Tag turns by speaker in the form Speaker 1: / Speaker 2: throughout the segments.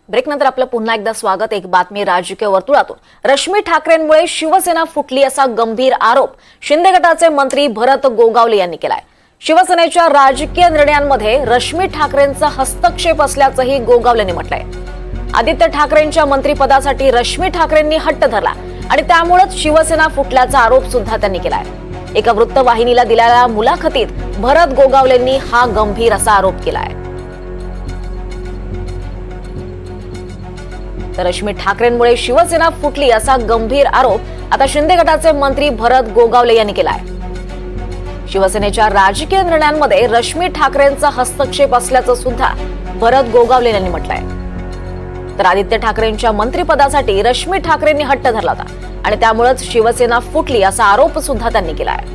Speaker 1: ब्रेकनंतर आपलं पुन्हा एकदा स्वागत। एक बातमी राजकीय वर्तुळातून। रश्मी ठाकरेंमुळे शिवसेना फुटली असा गंभीर आरोप शिंदे गटाचे मंत्री भरत गोगावले यांनी केलाय। शिवसेनेच्या राजकीय निर्णयांमध्ये रश्मी ठाकरेंचा हस्तक्षेप असल्याचंही गोगावलेंनी म्हटलंय। आदित्य ठाकरेंच्या मंत्रिपदासाठी रश्मी ठाकरेंनी हट्ट धरला आणि त्यामुळेच शिवसेना फुटल्याचा आरोप सुद्धा त्यांनी केलाय। एका वृत्तवाहिनीला दिलेल्या मुलाखतीत भरत गोगावलेंनी हा गंभीर असा आरोप केलाय। तर रश्मी ठाकरेंमुळे शिवसेना फुटली असा गंभीर आरोप आता शिंदे गटाचे मंत्री भरत गोगावले यांनी केलाय। शिवसेनेच्या राजकीय निर्णयांमध्ये रश्मी ठाकरेंचा हस्तक्षेप असल्याचं सुद्धा भरत गोगावले यांनी म्हटलंय। तर आदित्य ठाकरेंच्या मंत्रिपदासाठी रश्मी ठाकरेंनी हट्ट धरला होता आणि त्यामुळेच शिवसेना फुटली असा आरोप सुद्धा त्यांनी केलाय।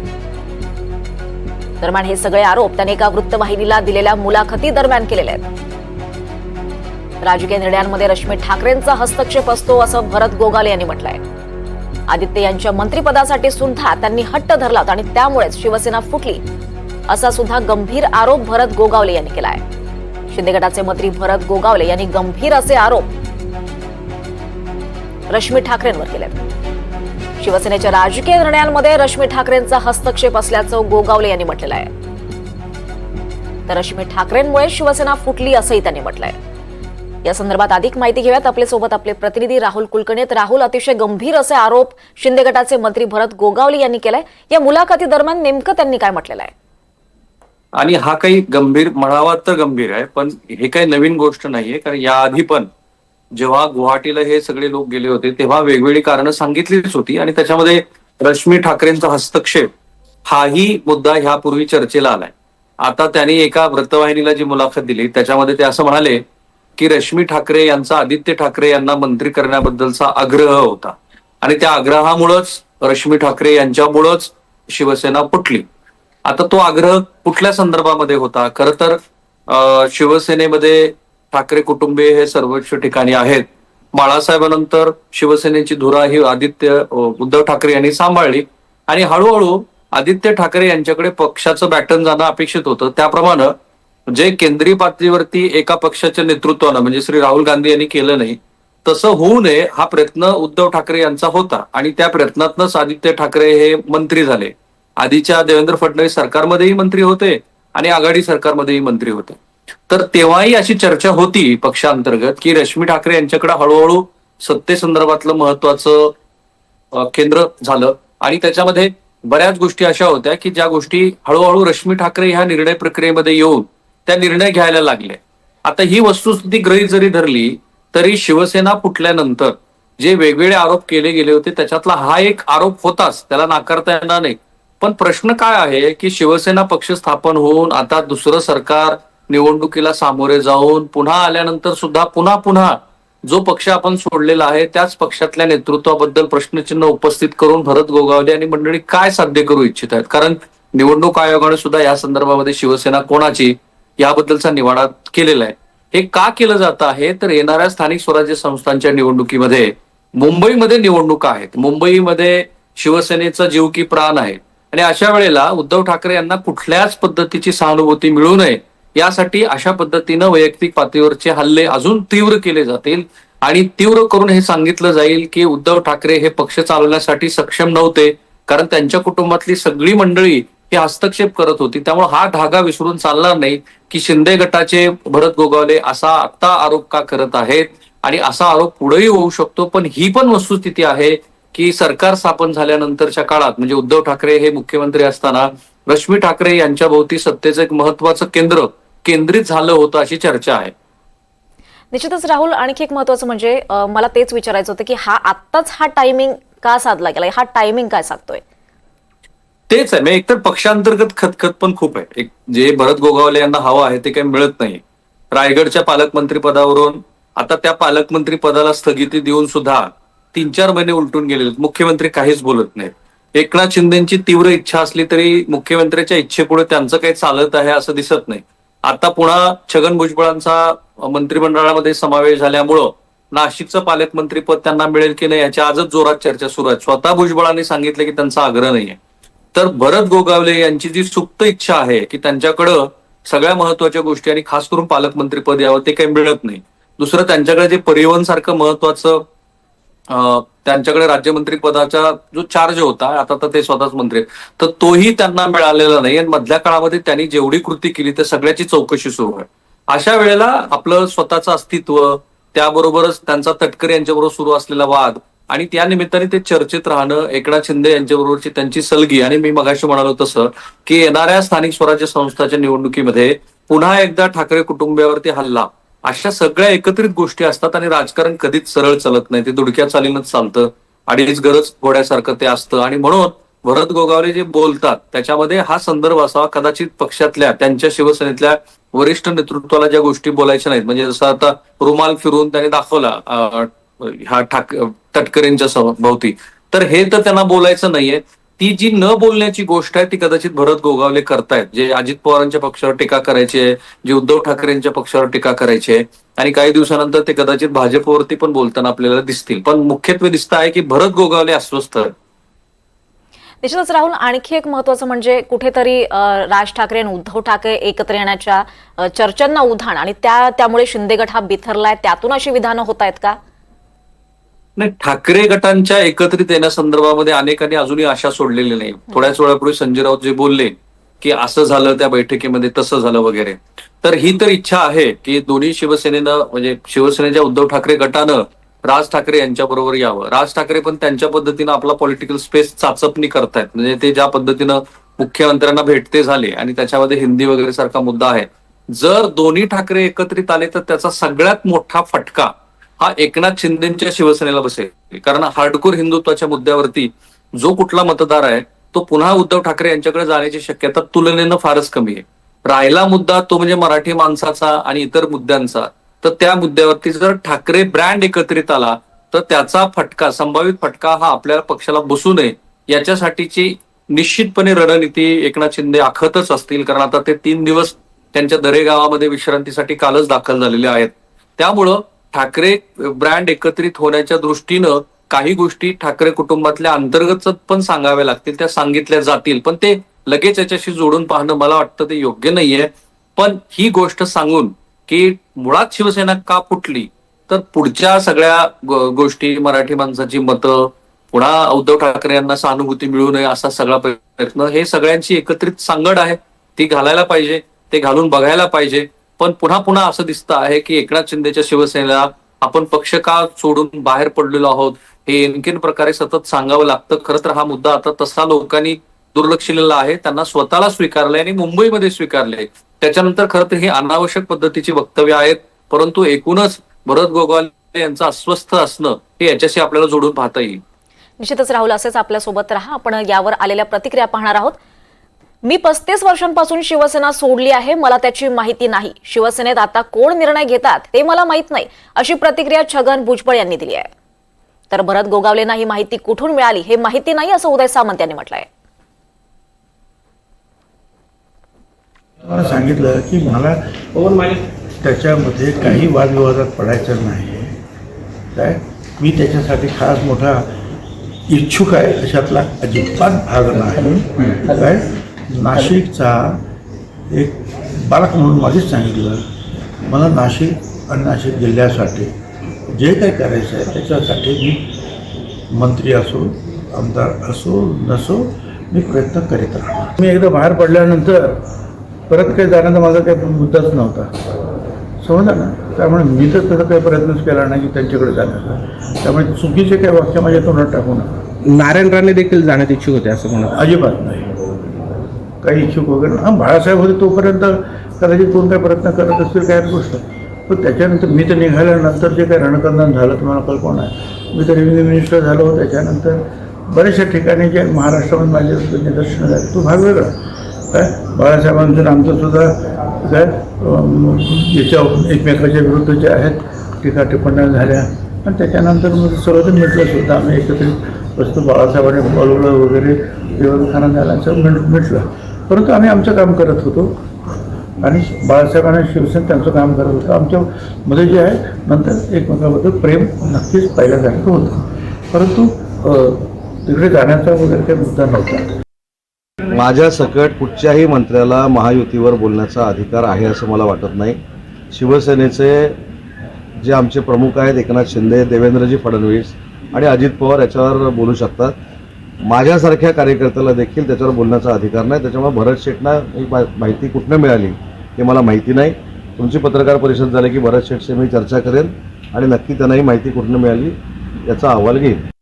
Speaker 1: दरम्यान हे सगळे आरोप त्यांनी एका वृत्तवाहिनीला दिलेल्या मुलाखती दरम्यान केलेले आहेत। राजकीय निर्णयांमध्ये रश्मी ठाकरेंचा हस्तक्षेप असतो असं भरत गोगावले यांनी म्हटलंय। आदित्य यांच्या मंत्रिपदासाठी सुद्धा त्यांनी हट्ट धरला होता आणि त्यामुळेच शिवसेना फुटली असा सुद्धा गंभीर आरोप भरत गोगावले यांनी केलाय। शिंदे गटाचे मंत्री भरत गोगावले यांनी गंभीर असे आरोप रश्मी ठाकरेंवर केलेत। शिवसेनेच्या राजकीय निर्णयांमध्ये रश्मी ठाकरेंचा हस्तक्षेप असल्याचं गोगावले यांनी म्हटलेलं आहे। तर रश्मी ठाकरेंमुळे शिवसेना फुटली असंही त्यांनी म्हटलंय। या संदर्भात अधिक माहिती घेऊयात आपल्या सोबत आपले प्रतिनिधी राहुल कुलकर्णी। राहुल, अतिशय गंभीर असे आरोप शिंदे गटाचे मंत्री भरत गोगावले यांनी केलाय। या मुलाखती दरम्यान नेमकं त्यांनी काय म्हटलेलं आहे?
Speaker 2: आणि हा काही गंभीर म्हणावा तर गंभीर आहे, पण हे काही नवीन गोष्ट नाहीये। कारण याआधी पण जेव्हा गुवाहाटीला हे सगळे लोक गेले होते तेव्हा वेगवेगळी कारणं सांगितलीच होती आणि त्याच्यामध्ये रश्मी ठाकरेंचा हस्तक्षेप हाही मुद्दा ह्यापूर्वी चर्चेला आलाय। आता त्यांनी एका वृत्तवाहिनीला जी मुलाखत दिली त्याच्यामध्ये ते असं म्हणाले की रश्मी ठाकरे यांचा आदित्य ठाकरे यांना मंत्री करण्याबद्दलचा आग्रह होता आणि त्या आग्रहामुळेच रश्मी ठाकरे यांच्यामुळेच शिवसेना फुटली। आता तो आग्रह कुठल्या संदर्भामध्ये होता? खरं तर शिवसेनेमध्ये ठाकरे कुटुंबीय हे सर्वोच्च ठिकाणी आहेत। बाळासाहेबांनंतर शिवसेनेची धुरा ही उद्धव ठाकरे यांनी सांभाळली आणि हळूहळू आदित्य ठाकरे यांच्याकडे पक्षाचं बॅटन जाणं अपेक्षित होतं। त्याप्रमाणे जे केंद्रीय पातळीवरती एका पक्षाच्या नेतृत्वानं म्हणजे श्री राहुल गांधी यांनी केलं नाही तसं होऊ नये हा प्रयत्न उद्धव ठाकरे यांचा होता आणि त्या प्रयत्नातनंच आदित्य ठाकरे हे मंत्री झाले। आधीच्या देवेंद्र फडणवीस सरकारमध्येही मंत्री होते आणि आघाडी सरकारमध्येही मंत्री होते। तर तेव्हाही अशी चर्चा होती पक्षांतर्गत की रश्मी ठाकरे यांच्याकडे हळूहळू सत्तेसंदर्भातलं महत्वाचं केंद्र झालं आणि त्याच्यामध्ये बऱ्याच गोष्टी अशा होत्या की ज्या गोष्टी हळूहळू रश्मी ठाकरे ह्या निर्णय प्रक्रियेमध्ये येऊन त्या निर्णय घ्यायला लागले। आता ही वस्तुस्थिती गृहीत जरी धरली तरी शिवसेना फुटल्यानंतर जे वेगवेगळे आरोप केले गेले होते त्याच्यातला हा एक आरोप होताच, त्याला नाकारता येणार नाही। पण प्रश्न काय आहे की शिवसेना पक्ष स्थापन होऊन आता दुसरं सरकार निवडणुकीला सामोरे जाऊन पुन्हा आल्यानंतर सुद्धा पुन्हा जो पक्ष आपण सोडलेला आहे त्याच पक्षातल्या नेतृत्वाबद्दल प्रश्नचिन्ह उपस्थित करून भरत गोगावले आणि मंडळी काय साध्य करू इच्छित आहेत? कारण निवडणूक आयोगाने सुद्धा या संदर्भामध्ये शिवसेना कोणाची याबद्दलचा निवाडा केलेला आहे। हे का केलं जात आहे तर येणाऱ्या स्थानिक स्वराज्य संस्थांच्या निवडणुकीमध्ये मुंबईमध्ये निवडणुका आहेत, मुंबईमध्ये शिवसेनेचा जीव की प्राण आहे आणि अशा वेळेला उद्धव ठाकरे यांना कुठल्याच पद्धतीची सहानुभूती मिळू नये यासाठी अशा पद्धतीनं वैयक्तिक पातळीवरचे हल्ले अजून तीव्र केले जातील आणि तीव्र करून हे सांगितलं जाईल की उद्धव ठाकरे हे पक्ष चालवण्यासाठी सक्षम नव्हते कारण त्यांच्या कुटुंबातली सगळी मंडळी हे हस्तक्षेप करत होती। त्यामुळे हा धागा विसरून चालणार नाही की शिंदे गटाचे भरत गोगावले असा आता आरोप का करत आहेत आणि असा आरोप पुढेही होऊ शकतो। पण ही पण वस्तुस्थिती आहे की सरकार स्थापन झाल्यानंतरच्या काळात म्हणजे उद्धव ठाकरे हे मुख्यमंत्री असताना रश्मी ठाकरे यांच्या भोवती सत्तेचं एक महत्वाचं केंद्र केंद्रित झालं होतं अशी चर्चा आहे।
Speaker 1: निश्चितच राहुल, आणखी एक महत्वाचं म्हणजे मला तेच विचारायचं होतं की आत्ताच हा टायमिंग का साधला गेला? हा टायमिंग काय सांगतोय?
Speaker 2: तेच आहे, म्हणजे एकतर पक्षांतर्गत खतखत पण खूप आहे। एक जे भरत गोगावले यांना हवं आहे ते काही मिळत नाही। रायगडच्या पालकमंत्री पदावरून आता त्या पालकमंत्री पदाला स्थगिती देऊन सुद्धा 3-4 महिने उलटून गेलेले, मुख्यमंत्री काहीच बोलत नाहीत। एकनाथ शिंदेची तीव्र इच्छा असली तरी मुख्यमंत्र्याच्या इच्छेपुढे त्यांचं काही चालत आहे असं दिसत नाही। आता पुन्हा छगन भुजबळांचा मंत्रिमंडळामध्ये समावेश झाल्यामुळं नाशिकचं पालकमंत्रीपद त्यांना मिळेल की नाही याची आजच जोरात चर्चा सुरू आहे। स्वतः भुजबळांनी सांगितलं की त्यांचा आग्रह नाहीये। तर भरत गोगावले यांची जी सुप्त इच्छा आहे की त्यांच्याकडं सगळ्या महत्वाच्या गोष्टी आणि खास करून पालकमंत्रीपद यावं ते काही मिळत नाही। दुसरं त्यांच्याकडे जे परिवहन सारखं महत्वाचं त्यांच्याकडे राज्यमंत्री पदाचा जो चार्ज होता, आता तर ते स्वतःच मंत्री आहेत, तर तोही त्यांना मिळालेला नाही. आणि मधल्या काळामध्ये त्यांनी जेवढी कृती केली त्या सगळ्याची चौकशी सुरू आहे. अशा वेळेला आपलं स्वतःचं अस्तित्व, त्याबरोबरच त्यांचा तटकरे यांच्याबरोबर सुरू असलेला वाद आणि त्या निमित्ताने ते चर्चेत राहणं, एकनाथ शिंदे यांच्याबरोबरची त्यांची सलगी, आणि मी मगाशी म्हणालो तसं की येणाऱ्या स्थानिक स्वराज्य संस्थाच्या निवडणुकीमध्ये पुन्हा एकदा ठाकरे कुटुंबियावरती हल्ला, अशा सगळ्या एकत्रित गोष्टी असतात. आणि राजकारण कधीच सरळ चालत नाही, ते दुडक्या चालीनच चालतं. अडीच गरज घोड्यासारखं ते असतं. आणि म्हणून भरत गोगावले जे बोलतात त्याच्यामध्ये हा संदर्भ असावा, कदाचित पक्षातल्या त्यांच्या शिवसेनेतल्या वरिष्ठ नेतृत्वाला ज्या गोष्टी बोलायच्या नाहीत, म्हणजे जसं आता रुमाल फिरून त्याने दाखवला ह्या तटकरेंच्या भोवती, तर हे तर त्यांना बोलायचं नाहीये. ती जी न बोलण्याची गोष्ट आहे ती कदाचित भरत गोगावले करतायत, जे अजित पवारांच्या पक्षावर टीका करायची आहे, जे उद्धव ठाकरेंच्या पक्षावर टीका करायची आहे, आणि काही दिवसानंतर ते कदाचित भाजपवरती पण बोलताना आपल्याला दिसतील. पण मुख्यत्वे दिसतं आहे की भरत गोगावले अस्वस्थ आहेत.
Speaker 1: निश्चितच राहुल, आणखी एक महत्वाचं म्हणजे कुठेतरी राज ठाकरे आणि उद्धव ठाकरे एकत्र येण्याच्या चर्चांना उधाण, आणि त्यामुळे शिंदे गट हा बिथरलाय, त्यातून अशी विधानं होत आहेत का?
Speaker 2: नाही, ठाकरे गटांच्या एकत्रित येण्यासंदर्भामध्ये अनेकांनी अजूनही आशा सोडलेली नाही. थोड्याच वेळापूर्वी संजय राऊत जे बोलले की असं झालं त्या बैठकीमध्ये, तसं झालं वगैरे, तर ही तर इच्छा आहे की दोन्ही शिवसेनेनं, म्हणजे शिवसेनेच्या उद्धव ठाकरे गटानं राज ठाकरे यांच्या बरोबर यावं. राज ठाकरे पण त्यांच्या पद्धतीनं आपला पॉलिटिकल स्पेस चाचपणी करतायत. म्हणजे ते ज्या पद्धतीनं मुख्यमंत्र्यांना भेटते झाले आणि त्याच्यामध्ये हिंदी वगैरे सारखा मुद्दा आहे, जर दोन्ही ठाकरे एकत्रित आले तर त्याचा सगळ्यात मोठा फटका हा एकनाथ शिंदेच्या शिवसेनेला बसेल. कारण हार्डकोर हिंदुत्वाच्या मुद्द्यावरती जो कुठला मतदार आहे तो पुन्हा उद्धव ठाकरे यांच्याकडे जाण्याची शक्यता तुलनेनं फारच कमी आहे. राहिला मुद्दा तो म्हणजे मराठी माणसाचा आणि इतर मुद्द्यांचा, तर त्या मुद्द्यावरती जर ठाकरे ब्रँड एकत्रित आला तर त्याचा फटका, संभावित फटका हा आपल्या पक्षाला बसू नये याच्यासाठीची निश्चितपणे रणनीती एकनाथ शिंदे आखतच असतील. कारण आता ते 3 दिवस त्यांच्या दरे गावामध्ये विश्रांतीसाठी कालच दाखल झालेले आहेत. त्यामुळं ठाकरे ब्रँड एकत्रित होण्याच्या दृष्टीनं काही गोष्टी ठाकरे कुटुंबातल्या अंतर्गत पण सांगाव्या लागतील, त्या सांगितल्या जातील. पण ते लगेच याच्याशी जोडून पाहणं मला वाटतं ते योग्य नाहीये. पण ही गोष्ट सांगून की मुळात शिवसेना का फुटली, तर पुढच्या सगळ्या गोष्टी, मराठी माणसाची मतं, पुन्हा उद्धव ठाकरे यांना सहानुभूती मिळू नये असा सगळा प्रयत्न, हे सगळ्यांची एकत्रित सांगड आहे, ती घालायला पाहिजे, ते घालून बघायला पाहिजे. पण पुन्हा पुन्हा असं दिसतं आहे की एकनाथ शिंदेच्या शिवसेनेला आपण पक्ष का सोडून बाहेर पडलेलो आहोत हे आणखीन प्रकारे सतत सांगावं लागतं. खरं तर हा मुद्दा आता तसा लोकांनी दुर्लक्षिलेला आहे, त्यांना स्वतःला स्वीकारलंय आणि मुंबईमध्ये स्वीकारलंय. त्याच्यानंतर खरं तर ही अनावश्यक पद्धतीची वक्तव्य आहेत. परंतु एकूणच भरत गोगावले यांचं अस्वस्थ असणं हे याच्याशी आपल्याला जोडून पाहता येईल.
Speaker 1: निश्चितच राहुल, असेच आपल्यासोबत राहा. आपण यावर आलेल्या प्रतिक्रिया पाहणार आहोत. मी 35 वर्षांपासून शिवसेना सोडली आहे, मला त्याची माहिती नाही. शिवसेनेत आता कोण निर्णय घेतात ते मला माहित नाही, अशी प्रतिक्रिया छगन भुजबळ यांनी दिली आहे. तर भरत गोगावलेंना ही माहिती कुठून मिळाली हे माहिती नाही, असं उदय सामंत यांनी म्हटलंय.
Speaker 3: मला सांगितलं की मला त्याच्यामध्ये काही वादविवादात पडायचं नाही. काय मी त्याच्यासाठी खास मोठा इच्छुक आहे अशातला अजिबात भाग नाही. काय नाशिकचा एक बालक म्हणून मध्येच सांगितलं, मला नाशिक आणि नाशिक जिल्ह्यासाठी जे काही करायचं आहे त्याच्यासाठी मी मंत्री असो, आमदार असो नसो, मी प्रयत्न करीत राहणार. मी एकदा बाहेर पडल्यानंतर परत काही जाण्याचा माझा काही मुद्दाच नव्हता, समजलं ना. त्यामुळे मी तर त्याचा काही प्रयत्नच केला नाही की त्यांच्याकडे जाण्याचा. त्यामुळे चुकीचे काही वाक्य माझ्या तोंडात टाकू नका.
Speaker 4: नारायण राणे देखील जाण्यात इच्छुक होते असं म्हणत?
Speaker 3: अजिबात नाही, काही इच्छुक वगैरे. हां, बाळासाहेब होते तोपर्यंत कदाचित कोण काही प्रयत्न करत असतील काय गोष्ट, पण त्याच्यानंतर मी तर निघाल्यानंतर जे काही रणकंदन झालं तुम्हाला कल्पना आहे. मी तर रेव्हेन्यू मिनिस्टर झालो, त्याच्यानंतर बऱ्याचशा ठिकाणी जे महाराष्ट्रामध्ये माझे निदर्शनं झाले तो भाग वेगळा. काय बाळासाहेबांचं आमचं सुद्धा काय याच्या एकमेकाच्या विरुद्ध जे आहेत टीका टिप्पण्या झाल्या, आणि त्याच्यानंतर मग सर्वजण मिटलं सुद्धा. आम्ही एकत्रित वस्तू बाळासाहेबांनी बोलवलं वगैरे, देवस्थाना झाल्याचं मिटलं. परंतु आम्ही आमचं काम करत होतो आणि बाळासाहेबांना शिवसेना त्यांचं काम करत होतं. आमच्यामध्ये जे आहे नंतर एकमेकाबद्दल प्रेम नक्कीच पाहिल्यासारखं होतं, परंतु तिकडे जाण्याचा वगैरे काही मुद्दा नव्हता.
Speaker 5: माझ्या सकट कुठच्याही मंत्र्याला महायुतीवर बोलण्याचा अधिकार आहे असं मला वाटत नाही. शिवसेनेचे जे आमचे प्रमुख आहेत एकनाथ शिंदे, देवेंद्रजी फडणवीस आणि अजित पवार याच्यावर बोलू शकतात. माझ्यासारख्या कार्यकर्त्याला देखील त्याच्यावर बोलण्याचा अधिकार नाही. त्याच्यामुळे भरत शेठना ही माहिती कुठनं मिळाली हे मला माहिती नाही. तुमची पत्रकार परिषद झाली की भरत शेठशी मी चर्चा करेन आणि नक्की त्यांना ही माहिती कुठनं मिळाली याचा अहवाल घेईन.